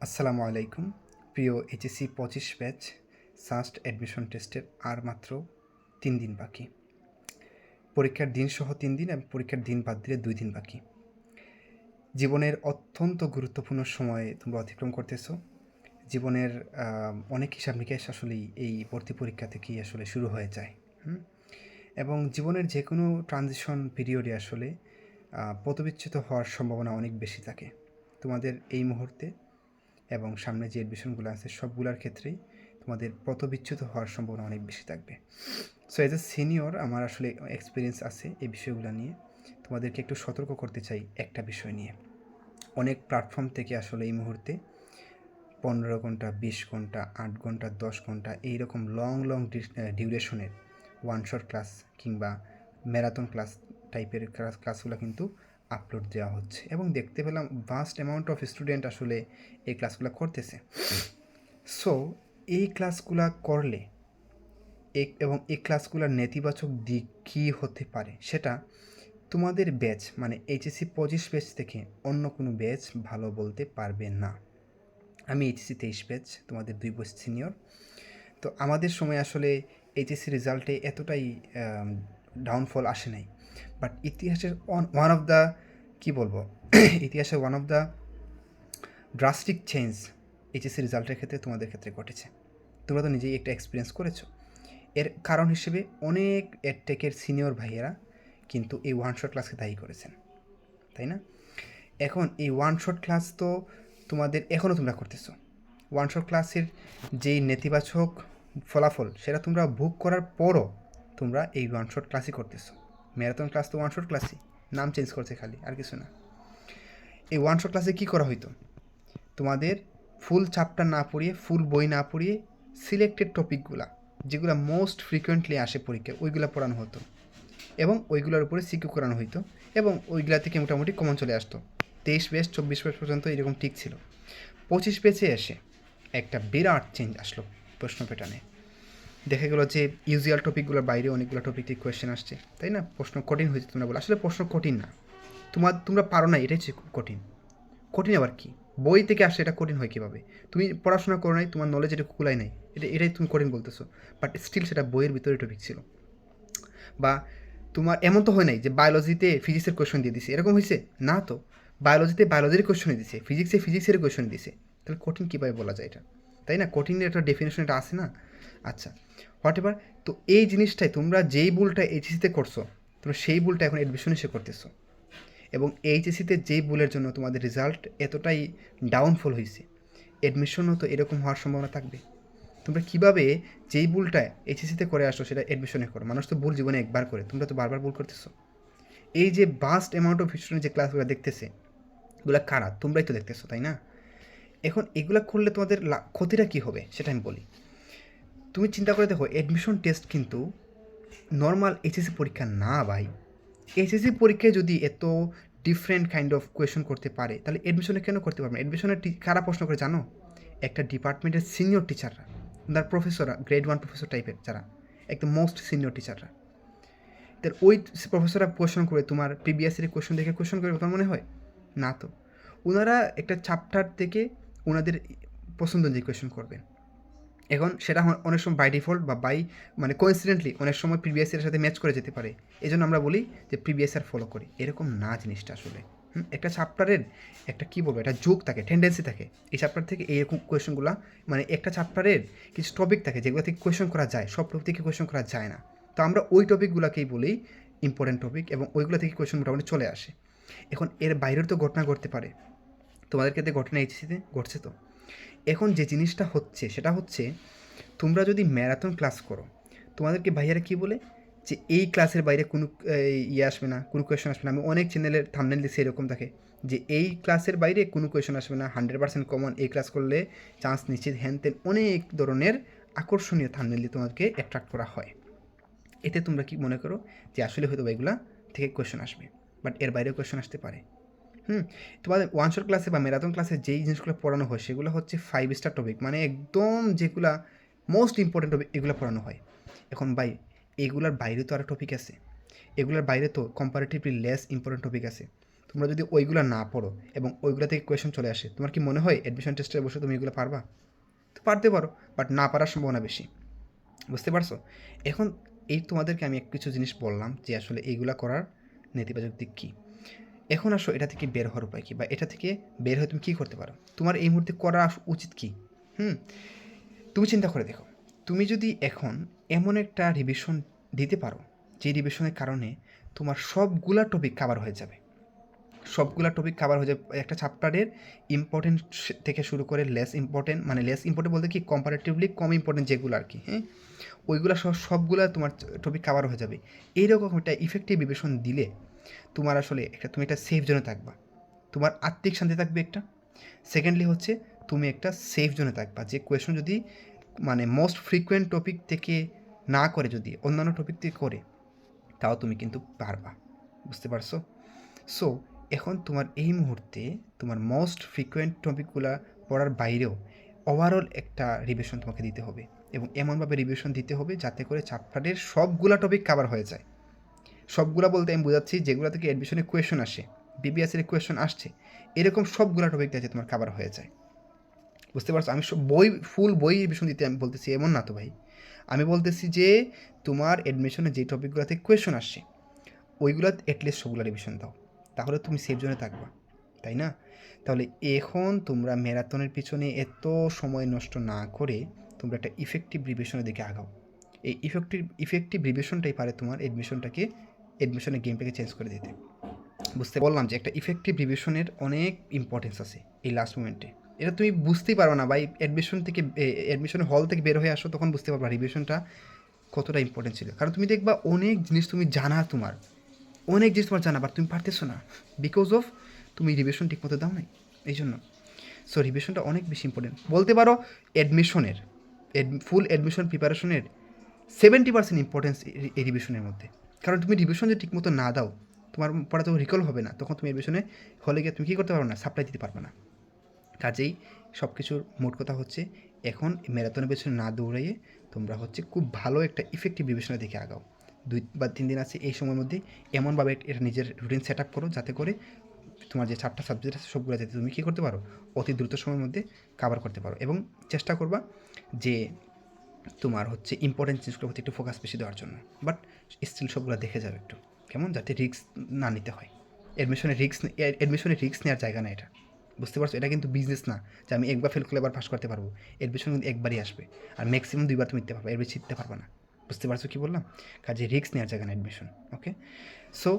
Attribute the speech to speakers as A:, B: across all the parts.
A: আসসালামু আলাইকুম। প্রিয় এইচএসসি 25 ব্যাচ সাস্ট অ্যাডমিশন টেস্টের আর মাত্র 3 দিন বাকি। পরীক্ষার দিন সহ 3 দিন এবং পরীক্ষার দিন বাদ দিলে 2 দিন বাকি। জীবনের অত্যন্ত গুরুত্বপূর্ণ সময়ে তোমরা অতিক্রম করতেছো। জীবনের অনেক হিসাব নিকাশ আসলেই এই ভর্তি পরীক্ষা থেকেই আসলে শুরু হয়ে যায়। এবং জীবনের যে কোনো ট্রানজিশন পিরিয়ডে আসলে পদবিচ্যুত হওয়ার সম্ভাবনা অনেক বেশি থাকে। তোমাদের এই মুহূর্তে এবং সামনে যে অ্যাডমিশনগুলো আছে সবগুলোর ক্ষেত্রেই তোমাদের পথবিচ্যুত হওয়ার সম্ভাবনা অনেক বেশি থাকবে। সো অ্যাজ এ সিনিয়র আমার আসলে এক্সপিরিয়েন্স আছে এই বিষয়গুলো নিয়ে। তোমাদেরকে একটু সতর্ক করতে চাই একটা বিষয় নিয়ে। অনেক প্ল্যাটফর্ম থেকে আসলে এই মুহূর্তে 15 ঘন্টা, 20 ঘন্টা, 8 ঘন্টা, 10 ঘন্টা এইরকম লং ডিউরেশনের ওয়ান শট ক্লাস কিংবা ম্যারাথন ক্লাস টাইপের ক্লাসগুলো কিন্তু আপলোড দেওয়া হচ্ছে এবং দেখতে পেলাম ভাস্ট অ্যামাউন্ট অফ স্টুডেন্ট আসলে এই ক্লাসগুলো করতেছে। সো এই ক্লাসগুলো করলে এবং এই ক্লাসগুলোর নেতিবাচক দিক কী হতে পারে সেটা তোমাদের ব্যাচ মানে এইচএসসি 25 ব্যাচ থেকে অন্য কোনো ব্যাচ ভালো বলতে পারবে না। আমি এইচএসসি 23 ব্যাচ, তোমাদের 2 বছর সিনিয়র। তো আমাদের সময় আসলে এইচএসসি রেজাল্টে এতটাই ডাউনফল আসে নাই, বাট ইতিহাসের ওয়ান অফ দ্য কী বলবো ইতিহাসের one of the drastic change HSC রেজাল্টের ক্ষেত্রে তোমাদের ক্ষেত্রে ঘটেছে। তোমরা তো নিজেই একটা এক্সপিরিয়েন্স করেছো। এর কারণ হিসেবে অনেক এডটেকের সিনিয়র ভাইয়েরা কিন্তু এই ওয়ান শট ক্লাসকে দায়ী করেছেন, তাই না? এখন এই ওয়ান শট ক্লাস তো তোমাদের এখনও তোমরা করতেছো। ওয়ান শট ক্লাসের যেই নেতিবাচক ফলাফল সেটা তোমরা ভোগ করার পরও তোমরা এই ওয়ান শট ক্লাসই করতেছো। ম্যারাথন ক্লাস তো ওয়ান শট ক্লাসই, নাম চেঞ্জ করছে খালি, আর কিছু না। এই ওয়ান শট ক্লাসে কী করা হইতো? তোমাদের ফুল চ্যাপ্টার না পড়িয়ে, ফুল বই না পড়িয়ে সিলেক্টেড টপিকগুলা যেগুলো মোস্ট ফ্রিকোয়েন্টলি আসে পরীক্ষায় ওইগুলো পড়ানো হতো এবং ওইগুলোর উপরে সিকিউ করানো হইতো এবং ওইগুলা থেকে মোটামুটি কমন চলে আসতো। 23 ব্যাচ 24 ব্যাচ পর্যন্ত এরকম ঠিক ছিল। 25 ব্যাচে এসে একটা বিরাট চেঞ্জ আসলো প্রশ্ন প্যাটার্নে। দেখা গেলো যে ইউজুয়াল টপিকগুলোর বাইরে অনেকগুলো টপিক থেকে কোয়েশ্চেন আসছে, তাই না? প্রশ্ন কঠিন হয়েছে তোমরা বলো, আসলে প্রশ্ন কঠিন না, তোমরা পারো না, এটাই হচ্ছে কঠিন। কঠিন আবার কি? বই থেকে আসে, এটা কঠিন হয় কীভাবে? তুমি পড়াশোনা করো নাই, তোমার নলেজ এটা কুলায় নাই, এটাই তুমি কঠিন বলতেছো, বাট স্টিল সেটা বইয়ের ভিতরে টপিক ছিল। বা তোমার এমন তো হয় নাই যে বায়োলজিতে ফিজিক্সের কোয়েশন দিয়ে দিছে, এরকম হয়েছে না তো। বায়োলজিতে বায়োলজির কোয়েশনই দিছে, ফিজিক্সে ফিজিক্সের কোয়েশন দিছে, তাহলে কঠিন কীভাবে বলা যায় এটা, তাই না? কঠিনের একটা ডেফিনেশন এটা আছে না? আচ্ছা, হোয়াট এভার। তো এই জিনিসটাই তোমরা যেই ভুলটা এইচএসিতে করছো, তোমরা সেই ভুলটা এখন অ্যাডমিশন এসে করতেছো এবং এইচএসিতে যেই ভুলের জন্য তোমাদের রেজাল্ট এতটাই ডাউনফল হয়েছে, অ্যাডমিশনও তো এরকম হওয়ার সম্ভাবনা থাকবে। তোমরা কীভাবে যেই ভুলটা এইচএসিতে করে আসো সেটা অ্যাডমিশনে করো? মানুষ তো ভুল জীবনে একবার করে, তোমরা তো বারবার ভুল করতেছো। এই যে ভাস্ট অ্যামাউন্ট অফ স্টুডেন্ট যে ক্লাসগুলো দেখতেছে, এগুলো কারা? তোমরাই তো দেখতেছো, তাই না? এখন এগুলো করলে তোমাদের ক্ষতিটা কী হবে সেটা আমি বলি। তুমি চিন্তা করে দেখো, অ্যাডমিশন টেস্ট কিন্তু নর্মাল এইচএসসি পরীক্ষা না ভাই। এইচএসসি পরীক্ষায় যদি এত ডিফারেন্ট কাইন্ড অফ কোয়েশন করতে পারে, তাহলে অ্যাডমিশনে কেন করতে পারবে না? অ্যাডমিশনের কারা প্রশ্ন করে জানো? একটা ডিপার্টমেন্টের সিনিয়র টিচাররা, তার প্রফেসররা, গ্রেড 1 প্রফেসর টাইপের যারা একদম মোস্ট সিনিয়র টিচাররা, তার ওই প্রফেসররা কোয়েশন করে তোমার প্রিভিয়াস ইয়ারের কোয়েশন দেখে কোয়েশন করে তোমার মনে হয় না তো। ওনারা একটা চ্যাপ্টার থেকে ওনাদের পছন্দ অনুযায়ী কোয়েশন করবেন। এখন সেটা অনেক সময় বাই ডিফল্ট বা মানে কোইন্সিডেন্টলি অনেক সময় প্রিভিয়াস ইয়ারের সাথে ম্যাচ করে যেতে পারে, এই জন্য আমরা বলি যে প্রিভিয়াস ইয়ার ফলো করি। এরকম না জিনিসটা আসলে। একটা চ্যাপ্টারের একটা কী বলবো, একটা যুগ থাকে, টেন্ডেন্সি থাকে এই চ্যাপ্টার থেকে এইরকম কোয়েশনগুলো, মানে একটা চ্যাপ্টারের কিছু টপিক থাকে যেগুলো থেকে কোয়েশন করা যায়, সব টপিক থেকে কোয়েশন করা যায় না। তো আমরা ওই টপিকগুলোকেই বলি ইম্পর্টেন্ট টপিক এবং ওইগুলো থেকে কোয়েশন মোটামুটি চলে আসে। এখন এর বাইরেও তো ঘটনা ঘটতে পারে, তোমাদের ক্ষেত্রে ঘটনা এইচএসিতে ঘটছে তো। এখন যে জিনিসটা হচ্ছে সেটা হচ্ছে, তোমরা যদি ম্যারাথন ক্লাস করো, তোমাদেরকে ভাইয়ারা কী বলে যে এই ক্লাসের বাইরে কোনো আসবে না, কোনো কোয়েশন আসবে না। আমি অনেক চ্যানেলের থাম্বনেল দিচ্ছি এরকম থাকে যে এই ক্লাসের বাইরে কোনো কোয়েশন আসবে না, 100% কমন, এই ক্লাস করলে চান্স নিশ্চিত, হ্যান তেন অনেক ধরনের আকর্ষণীয় থাম্বনেল দিয়ে তোমাদেরকে অ্যাট্রাক্ট করা হয়। এতে তোমরা কি মনে করো যে আসলে হয়তো এগুলা থেকে কোয়েশন আসবে, বাট এর বাইরেও কোয়েশন আসতে পারে। তোমাদের ওয়ান শট ক্লাসে বা ম্যারাথন ক্লাসে যেই জিনিসগুলো পড়ানো হয় সেগুলো হচ্ছে 5 স্টার টপিক, মানে একদম যেগুলা মোস্ট ইম্পর্টেন্ট টপিক এগুলো পড়ানো হয়। এখন ভাই এগুলার বাইরে তো আরও টপিক আছে, এগুলোর বাইরে তো কম্পারেটিভলি লেস ইম্পর্টেন্ট টপিক আছে। তোমরা যদি ওইগুলো না পড়ো এবং ওইগুলো থেকে কোয়েশন চলে আসে, তোমার কি মনে হয় অ্যাডমিশন টেস্টে বসে তুমি এগুলো পারবা? তো পারতে পারো, বাট না পারার সম্ভাবনা বেশি। বুঝতে পারছো? এখন এই তোমাদেরকে আমি কিছু জিনিস বললাম যে আসলে এইগুলা করার নেতিবাচক দিক কী। এখন আসো এটা থেকে বের হওয়ার উপায় কী, বা এটা থেকে বের হয়ে তুমি কী করতে পারো, তোমার এই মুহূর্তে করা উচিত কী? তুমি চিন্তা করে দেখো, তুমি যদি এখন এমন একটা রিভিশন দিতে পারো যে রিভিশনের কারণে তোমার সবগুলা টপিক কাভার হয়ে যাবে, সবগুলা টপিক কাভার হয়ে যাবে, একটা চ্যাপ্টারের ইম্পর্টেন্ট থেকে শুরু করে লেস ইম্পর্টেন্ট, মানে লেস ইম্পর্টেন্ট বলতে কি কম্পারেটিভলি কম ইম্পর্টেন্ট যেগুলো আর কি, ওইগুলো সবগুলা তোমার টপিক কাভার হয়ে যাবে। এইরকম একটা ইফেক্টিভ রিভিশন দিলে তোমার আসলে তুমি একটা সেফ জোনে থাকবা, তোমার আত্মিক শান্তি থাকবে একটা। সেকেন্ডলি হচ্ছে তুমি একটা সেফ জোনে থাকবা, যে কোয়েশন যদি মানে মোস্ট ফ্রিকুয়েন্ট টপিক থেকে না করে যদি অন্যান্য টপিক থেকে করে, তাও তুমি কিন্তু পারবা। বুঝতে পারছো? সো এখন তোমার এই মুহূর্তে তোমার মোস্ট ফ্রিকুয়েন্ট টপিকগুলো পড়ার বাইরেও ওভারঅল একটা রিভিশন তোমাকে দিতে হবে, এবং এমনভাবে রিভিশন দিতে হবে যাতে করে চ্যাপ্টারের সবগুলা টপিক কাভার হয়ে যায়। সবগুলা বলতে আমি বোঝাচ্ছি যেগুলো থেকে অ্যাডমিশনে কোয়েশন আসে, বিবিএসের কোয়েশন আসছে, এরকম সবগুলা টপিক যাতে তোমার কাভার হয়ে যায়। বুঝতে পারছো? আমি ফুল বই রিভিশন দিতে আমি বলতেছি এমন না তো ভাই, আমি বলতেছি যে তোমার অ্যাডমিশনে যে টপিকগুলো থেকে কোয়েশন আসছে ওইগুলো অ্যাটলিস্ট সবগুলো রিভিশন দাও, তাহলে তুমি সেফ জোনে থাকবা, তাই না? তাহলে এখন তোমরা ম্যারাথনের পিছনে এত সময় নষ্ট না করে তোমরা একটা ইফেক্টিভ রিভিশনের দিকে আগাও। এই ইফেক্টিভ রিভিশনটাই পারে তোমার অ্যাডমিশনের গেমটাকে চেঞ্জ করে দিতে। বুঝতে বললাম যে একটা ইফেক্টিভ রিভিশনের অনেক ইম্পর্টেন্স আছে এই লাস্ট মোমেন্টে। এটা তুমি বুঝতেই পারো না ভাই, অ্যাডমিশনের হল থেকে বের হয়ে আসো তখন বুঝতে পারবা রিভিশনটা কতটা ইম্পর্টেন্ট ছিল। কারণ তুমি দেখবা অনেক জিনিস তুমি জানা, অনেক জিনিস তোমার জানা, বাট তুমি পারতেছো না বিকজ অফ তুমি রিভিশন ঠিকমতো দাও নাই, এই জন্য। সো রিভিশনটা অনেক বেশি ইম্পর্টেন্ট। বলতে পারো ফুল অ্যাডমিশন প্রিপারেশনের 70% ইম্পর্টেন্স এই রিভিশনের মধ্যে। কারণ তুমি রিভিশন যদি ঠিকমতো না দাও, তোমার পড়া তো রিকল হবে না, তখন তুমি অ্যাডমিশনে হলে গিয়ে তুমি কী করতে পারবে না, সাপ্লাই দিতে পারবে না। কাজেই সব কিছুর মোট কথা হচ্ছে এখন ম্যারাথনের পেছনে না দৌড়াইয়ে তোমরা হচ্ছে খুব ভালো একটা ইফেক্টিভ রিভিশনের দিকে আগাও। 2 বা 3 দিন আছে, এই সময়ের মধ্যে এমনভাবে এটা নিজের রুটিন সেট আপ করো যাতে করে তোমার যে 4টা সাবজেক্ট আছে সবগুলো যাতে তুমি কী করতে পারো, অতি দ্রুত সময়ের মধ্যে কাভার করতে পারো। এবং চেষ্টা করবা যে তোমার হচ্ছে ইম্পর্টেন্ট জিনিসগুলোর প্রতি একটু ফোকাস বেশি দেওয়ার জন্য, বাট স্টিল সবগুলো দেখে যাবে একটু, কেমন, যাতে রিস্ক না নিতে হয়। অ্যাডমিশনে রিস্ক নেওয়ার জায়গা না এটা। বুঝতে পারছো? এটা কিন্তু বিজনেস না যে আমি একবার ফেল করলে এবার পাস করতে পারবো। অ্যাডমিশন কিন্তু একবারই আসবে, আর ম্যাক্সিমাম 2বার তুমি নিতে পারবে, এর বেশি নিতে পারবে না। বুঝতে পারছো কী বললাম? কাজে রিস্ক নেওয়ার জায়গা না অ্যাডমিশন। ওকে, সো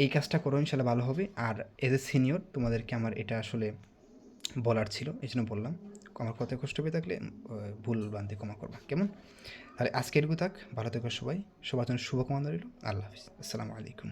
A: এই কাজটা করো, ইনশাল্লাহ ভালো হবে। আর এজ এ সিনিয়র তোমাদেরকে আমার এটা আসলে বলার ছিল, এই জন্য বললাম। আমার কথায় কষ্ট পেয়ে থাকলে ভুল বান্ধে ক্ষমা করবা, কেমন? তাহলে আজকে এটুকু থাক, ভালো থেকো সবাই, সবার জন্য শুভকামনা রইল। আল্লাহ হাফিজ, আসসালামু আলাইকুম।